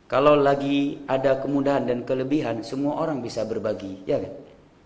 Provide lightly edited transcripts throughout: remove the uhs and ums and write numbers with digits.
Kalau lagi ada kemudahan dan kelebihan, semua orang bisa berbagi, ya kan?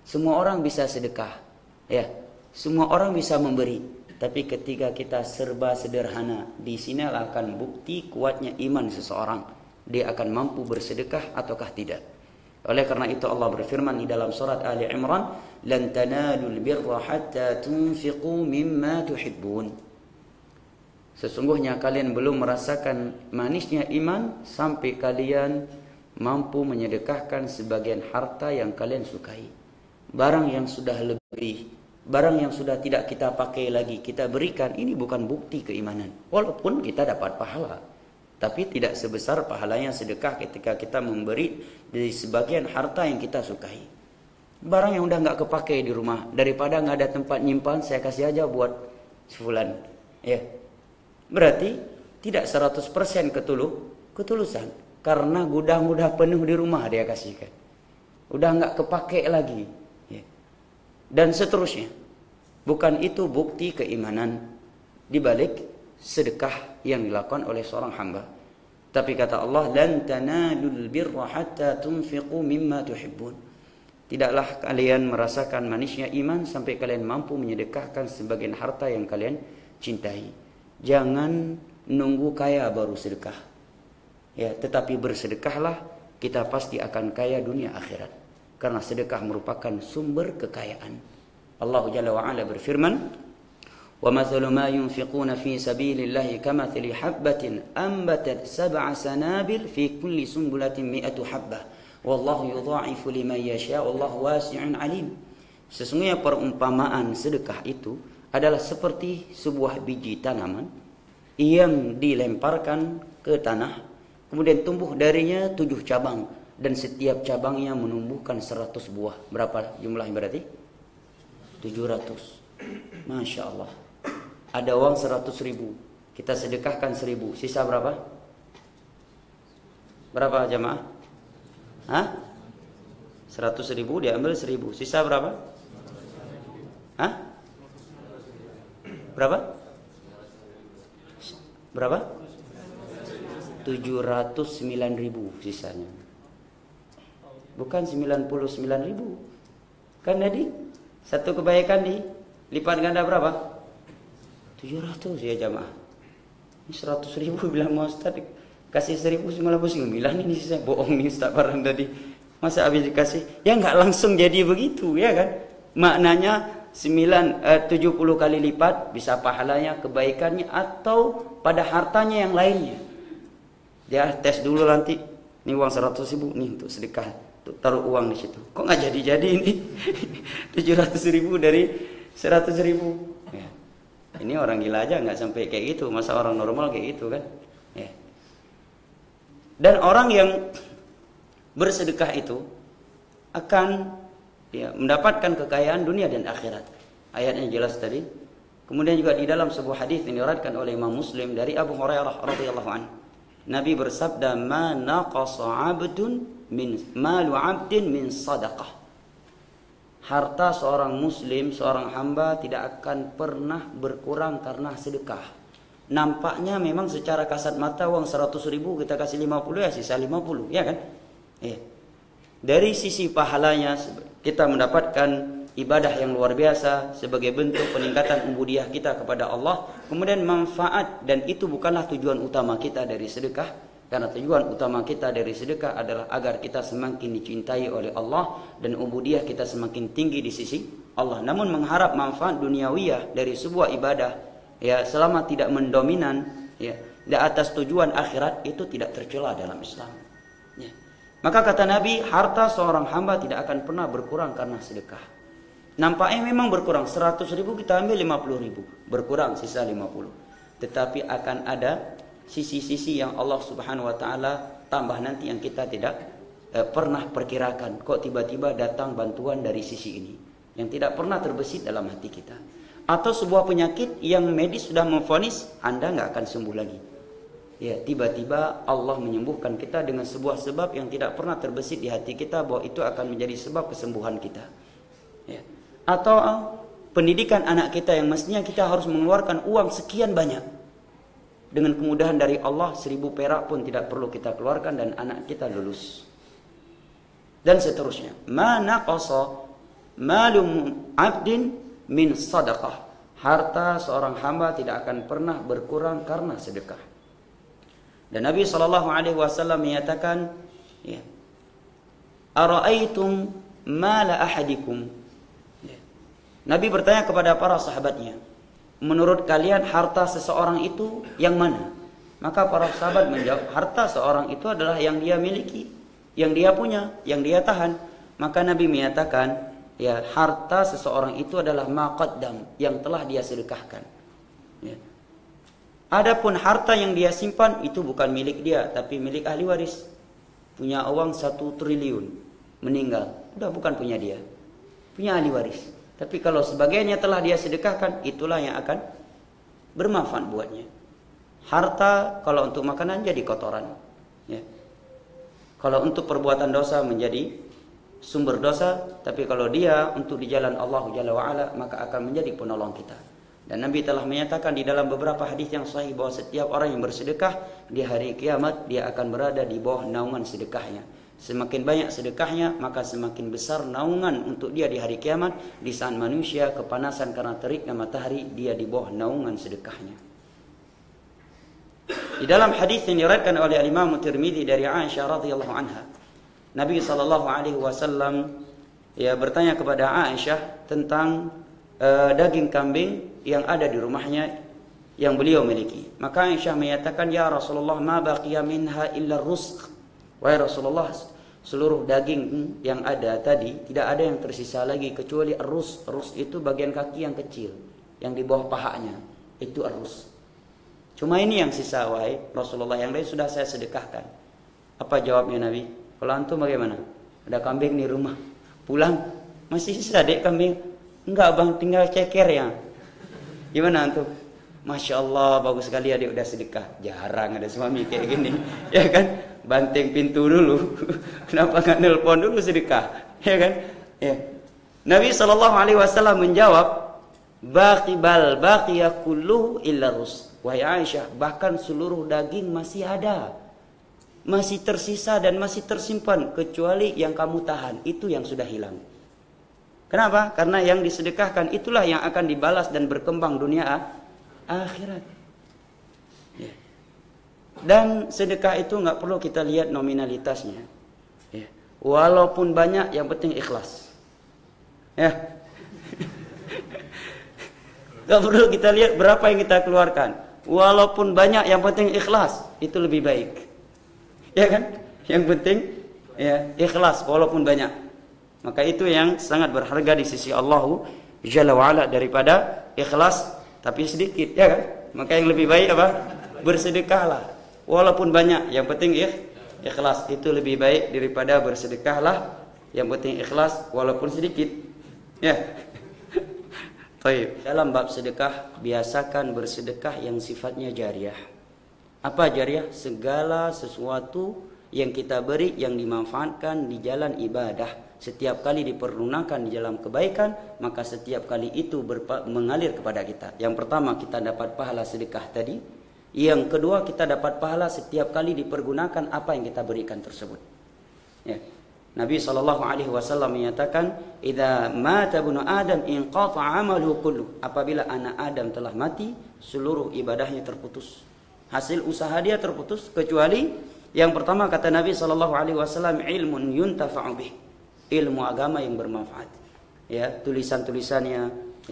Semua orang bisa sedekah, ya. Semua orang bisa memberi. Tapi ketika kita serba sederhana, di sinilah akan bukti kuatnya iman seseorang. Dia akan mampu bersedekah ataukah tidak. Oleh karena itu Allah berfirman di dalam surat Ali Imran, "Lan tanalul birra hatta tunfiqu mimma tuhibbun." Sesungguhnya kalian belum merasakan manisnya iman sampai kalian mampu menyedekahkan sebagian harta yang kalian sukai. Barang yang sudah lebih, barang yang sudah tidak kita pakai lagi, kita berikan, ini bukan bukti keimanan. Walaupun kita dapat pahala, tapi tidak sebesar pahalanya sedekah ketika kita memberi dari sebagian harta yang kita sukai. Barang yang udah nggak kepake di rumah, daripada nggak ada tempat nyimpan, saya kasih aja buat sebulan. Ya. Berarti tidak 100% ketulusan. Karena gudang udah penuh di rumah dia kasihkan. Udah nggak kepake lagi. Ya. Dan seterusnya. Bukan itu bukti keimanan dibalik sedekah yang dilakukan oleh seorang hamba. Tapi kata Allah, "Lan tanalul birra hatta tunfiqu mimma tuhibbun." Tidaklah kalian merasakan manisnya iman sampai kalian mampu menyedekahkan sebagian harta yang kalian cintai. Jangan nunggu kaya baru sedekah. Ya, tetapi bersedekahlah, kita pasti akan kaya dunia akhirat. Karena sedekah merupakan sumber kekayaan. Allah Jalla wa Ala berfirman, "Wa mathalu ma yunfiquna fi sabilillahi kamathali habbatin anbatat sab'a sanabil fi kulli sumbulatin mi'atu habbah. Wallahu yudha'ifu liman yasha' wallahu wasi'un alim." Sesungguhnya perumpamaan sedekah itu adalah seperti sebuah biji tanaman yang dilemparkan ke tanah, kemudian tumbuh darinya 7 cabang, dan setiap cabangnya menumbuhkan 100 buah. Berapa jumlahnya berarti? 700. Masya Allah. Ada uang 100.000, kita sedekahkan 1.000, sisa berapa? Berapa jamaah? 100.000 diambil 1.000, sisa berapa? Berapa? 709.000 sisanya. Bukan 99.000. Kan tadi satu kebaikan dilipat ganda berapa? 700 ya jamaah. Ini 100.000 bilang mau Ustaz kasih 1.000 malah pusing bilang ini saya bohong nih Ustaz barang tadi. Masa habis dikasih? Ya enggak langsung jadi begitu ya kan? Maknanya 70 kali lipat bisa pahalanya, kebaikannya, atau pada hartanya yang lainnya. Dia tes dulu nanti, ini uang 100.000 nih untuk sedekah, taruh uang di situ. Kok nggak jadi ini? 700.000 dari 100.000. Ya. Ini orang gila aja nggak sampai kayak gitu, masa orang normal kayak gitu kan? Ya. Dan orang yang bersedekah itu akan mendapatkan kekayaan dunia dan akhirat. Ayatnya jelas tadi. Kemudian juga di dalam sebuah hadis yang diriwayatkan oleh Imam Muslim dari Abu Hurairah radhiyallahu anhu, Nabi bersabda, "Ma naqasa 'abdun min malu 'abdin min sadaqah." Harta seorang muslim, seorang hamba tidak akan pernah berkurang karena sedekah. Nampaknya memang secara kasat mata uang 100.000 kita kasih 50 ya sisa 50, ya kan? Iya. Dari sisi pahalanya kita mendapatkan ibadah yang luar biasa sebagai bentuk peningkatan ubudiyah kita kepada Allah. Kemudian manfaat, dan itu bukanlah tujuan utama kita dari sedekah, karena tujuan utama kita dari sedekah adalah agar kita semakin dicintai oleh Allah dan ubudiyah kita semakin tinggi di sisi Allah. Namun mengharap manfaat duniawiyah dari sebuah ibadah, ya selama tidak mendominan, ya di atas tujuan akhirat, itu tidak tercela dalam Islam. Ya. Maka kata Nabi, harta seorang hamba tidak akan pernah berkurang karena sedekah. Nampaknya memang berkurang, 100.000 kita ambil 50.000, berkurang sisa 50. Tetapi akan ada sisi-sisi yang Allah Subhanahu wa taala tambah nanti yang kita tidak pernah perkirakan. Kok tiba-tiba datang bantuan dari sisi ini yang tidak pernah terbesit dalam hati kita. Atau sebuah penyakit yang medis sudah memvonis Anda nggak akan sembuh lagi. Ya, tiba-tiba Allah menyembuhkan kita dengan sebuah sebab yang tidak pernah terbesit di hati kita bahwa itu akan menjadi sebab kesembuhan kita. Ya. Atau pendidikan anak kita yang mestinya kita harus mengeluarkan uang sekian banyak. dengan kemudahan dari Allah 1000 perak pun tidak perlu kita keluarkan dan anak kita lulus. Dan seterusnya. Ma naqasa malum 'abdin min sadaqah. Harta seorang hamba tidak akan pernah berkurang karena sedekah. Dan Nabi SAW menyatakan, ya, ara'aitum mala ahadikum. Ya. Nabi bertanya kepada para sahabatnya, menurut kalian harta seseorang itu yang mana? Maka para sahabat menjawab, harta seorang itu adalah yang dia miliki, yang dia punya, yang dia tahan. Maka Nabi menyatakan, ya, harta seseorang itu adalah ma qaddam, yang telah dia sedekahkan. Ya. Adapun harta yang dia simpan itu bukan milik dia, tapi milik ahli waris. Punya uang 1 triliun, meninggal, udah bukan punya dia, punya ahli waris. Tapi kalau sebagainya telah dia sedekahkan, itulah yang akan bermanfaat buatnya. Harta kalau untuk makanan jadi kotoran, ya. Kalau untuk perbuatan dosa menjadi sumber dosa, tapi kalau dia untuk di jalan Allah Jalla wa'ala, maka akan menjadi penolong kita. Dan Nabi telah menyatakan di dalam beberapa hadis yang sahih bahwa setiap orang yang bersedekah di hari kiamat dia akan berada di bawah naungan sedekahnya. Semakin banyak sedekahnya, maka semakin besar naungan untuk dia di hari kiamat. Di saat manusia kepanasan karena teriknya matahari, dia di bawah naungan sedekahnya. Di dalam hadis yang diriwayatkan oleh Imam Tirmidzi dari Aisyah radhiyallahu anha, Nabi SAW ya bertanya kepada Aisyah tentang daging kambing yang ada di rumahnya yang beliau miliki. Maka Aisyah menyatakan, ya Rasulullah, ma baqiya minha illa rusq. Wahai Rasulullah, seluruh daging yang ada tadi tidak ada yang tersisa lagi kecuali arus. Arus itu bagian kaki yang kecil yang di bawah pahanya, itu arus. Cuma ini yang sisa, wahai Rasulullah, yang lain sudah saya sedekahkan. Apa jawabnya Nabi? Kalau antum bagaimana? Ada kambing di rumah, pulang masih sisa dek kambing? Enggak bang, tinggal ceker ya. Gimana antum? Masya Allah, bagus sekali adik udah sedekah. Jarang ada suami kayak gini, ya kan? Banting pintu dulu. Kenapa nggak nelpon dulu sedekah, ya kan? Ya. Nabi SAW menjawab, baqiya kulluhu illa rus. Wahai Aisyah, bahkan seluruh daging masih ada, masih tersisa dan masih tersimpan, kecuali yang kamu tahan, itu yang sudah hilang. Kenapa? Karena yang disedekahkan itulah yang akan dibalas dan berkembang dunia akhirat. Ya. Dan sedekah itu nggak perlu kita lihat nominalitasnya. Ya. Walaupun banyak, yang penting ikhlas. Ya. Nggak perlu kita lihat berapa yang kita keluarkan. Walaupun banyak, yang penting ikhlas. Itu lebih baik. Ya kan? Yang penting ya ikhlas walaupun banyak. Maka itu yang sangat berharga di sisi Allah Jalla wa'ala daripada ikhlas tapi sedikit, ya kan? Maka yang lebih baik apa? Bersedekahlah walaupun banyak, yang penting ikhlas. Itu lebih baik daripada bersedekahlah yang penting ikhlas walaupun sedikit, ya. Baik. Dalam bab sedekah, biasakan bersedekah yang sifatnya jariyah. Apa jariyah? Segala sesuatu yang kita beri yang dimanfaatkan di jalan ibadah, setiap kali dipergunakan di dalam kebaikan, maka setiap kali itu mengalir kepada kita. Yang pertama, kita dapat pahala sedekah tadi. Yang kedua, kita dapat pahala setiap kali dipergunakan apa yang kita berikan tersebut. Ya. Nabi SAW menyatakan, "Idza mata ibnu Adam inqata'a 'amaluhu kullu." Apabila anak Adam telah mati, seluruh ibadahnya terputus. Hasil usaha dia terputus, kecuali yang pertama kata Nabi SAW, ilmun yuntafa'u bih. Ilmu agama yang bermanfaat, ya, tulisan-tulisannya,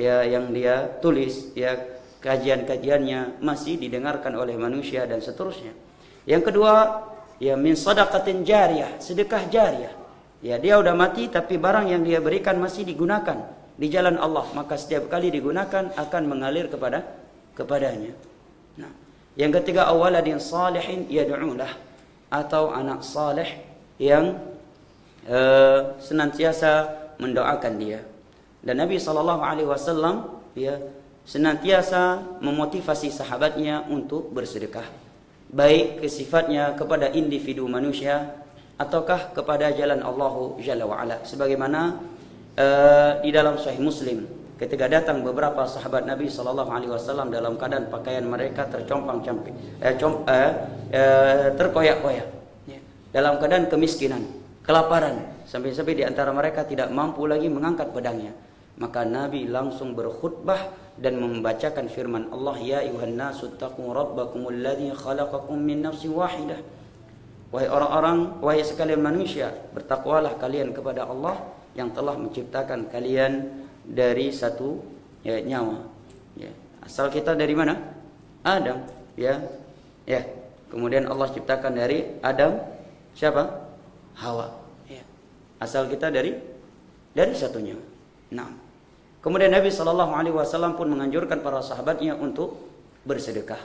ya, yang dia tulis, ya, kajian-kajiannya masih didengarkan oleh manusia dan seterusnya. Yang kedua, ya, min sadaqatin jariyah, sedekah jariyah. Ya, dia udah mati tapi barang yang dia berikan masih digunakan di jalan Allah, maka setiap kali digunakan akan mengalir kepadanya. Nah, yang ketiga, awaladin salihin yad'ulah, atau anak saleh yang senantiasa mendoakan dia. Dan Nabi SAW ya senantiasa memotivasi sahabatnya untuk bersedekah, baik sifatnya kepada individu manusia ataukah kepada jalan Allah Jalla wa'ala. Sebagaimana di dalam Sahih Muslim ketika datang beberapa sahabat Nabi Shallallahu Alaihi Wasallam dalam keadaan pakaian mereka tercompang-camping, terkoyak-koyak, dalam keadaan kemiskinan, kelaparan, sampai-sampai di antara mereka tidak mampu lagi mengangkat pedangnya. Maka Nabi langsung berkhutbah dan membacakan firman Allah, ya ayuhan nasu taqu rabbakumul ladzi khalaqakum min nafsin wahidah. Wahai orang-orang, wahai sekalian manusia, bertakwalah kalian kepada Allah yang telah menciptakan kalian dari satu nyawa. Ya. Asal kita dari mana? Adam. Ya. Kemudian Allah ciptakan dari Adam siapa? Hawa. Ya. Asal kita dari satu nyawa. Nah. Kemudian Nabi Shallallahu Alaihi Wasallam pun menganjurkan para sahabatnya untuk bersedekah.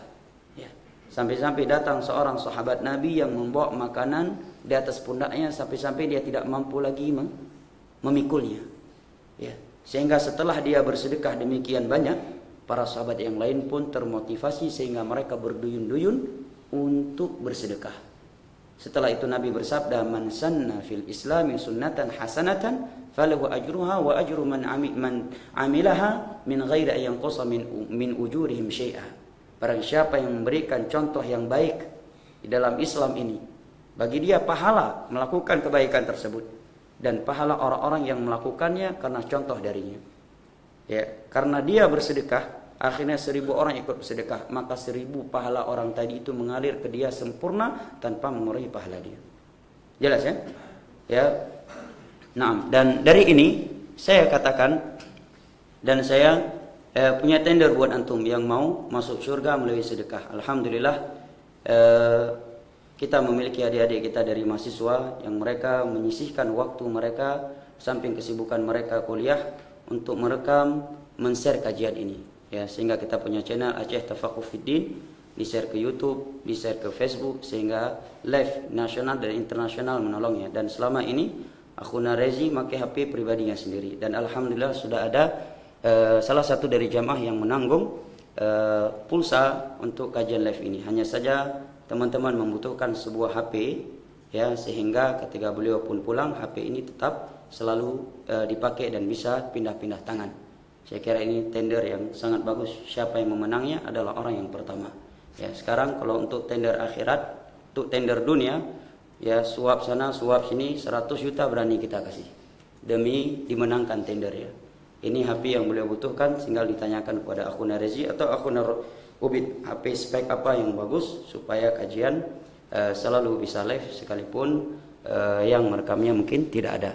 Ya. Sampai-sampai datang seorang sahabat Nabi yang membawa makanan di atas pundaknya sampai-sampai dia tidak mampu lagi memikulnya. Ya. Sehingga setelah dia bersedekah demikian banyak, para sahabat yang lain pun termotivasi sehingga mereka berduyun-duyun untuk bersedekah. Setelah itu Nabi bersabda, man sanna fil islami sunnatan hasanatan falahu ajruha wa ajru man amilaha min ghairi an yanqusa min ujurihim syai'a. Barang siapa yang memberikan contoh yang baik di dalam Islam ini, bagi dia pahala melakukan kebaikan tersebut dan pahala orang-orang yang melakukannya karena contoh darinya. Ya, karena dia bersedekah, akhirnya 1000 orang ikut bersedekah, maka 1000 pahala orang tadi itu mengalir ke dia sempurna tanpa mengurangi pahala dia. Jelas ya? Ya. Nah, dan dari ini saya katakan, dan saya punya tender buat antum yang mau masuk surga melalui sedekah. Alhamdulillah, kita memiliki adik-adik kita dari mahasiswa yang mereka menyisihkan waktu mereka samping kesibukan mereka kuliah untuk merekam, men-share kajian ini. Ya, sehingga kita punya channel Aceh Tafaqquh Fiddin, di-share ke YouTube, di-share ke Facebook, sehingga live nasional dan internasional menolongnya. Dan selama ini Akhuna Rezi pakai HP pribadinya sendiri. Dan alhamdulillah sudah ada salah satu dari jamaah yang menanggung pulsa untuk kajian live ini. Hanya saja teman-teman membutuhkan sebuah HP, ya, sehingga ketika beliau pun pulang, HP ini tetap selalu dipakai dan bisa pindah-pindah tangan. Saya kira ini tender yang sangat bagus. Siapa yang memenangnya adalah orang yang pertama. Ya, sekarang kalau untuk tender akhirat, untuk tender dunia, ya suap sana, suap sini, 100 juta berani kita kasih demi dimenangkan tender ya. Ini HP yang beliau butuhkan, tinggal ditanyakan kepada Akhuna Rezi atau Akhuna Ubid, HP spek apa yang bagus supaya kajian selalu bisa live sekalipun yang merekamnya mungkin tidak ada.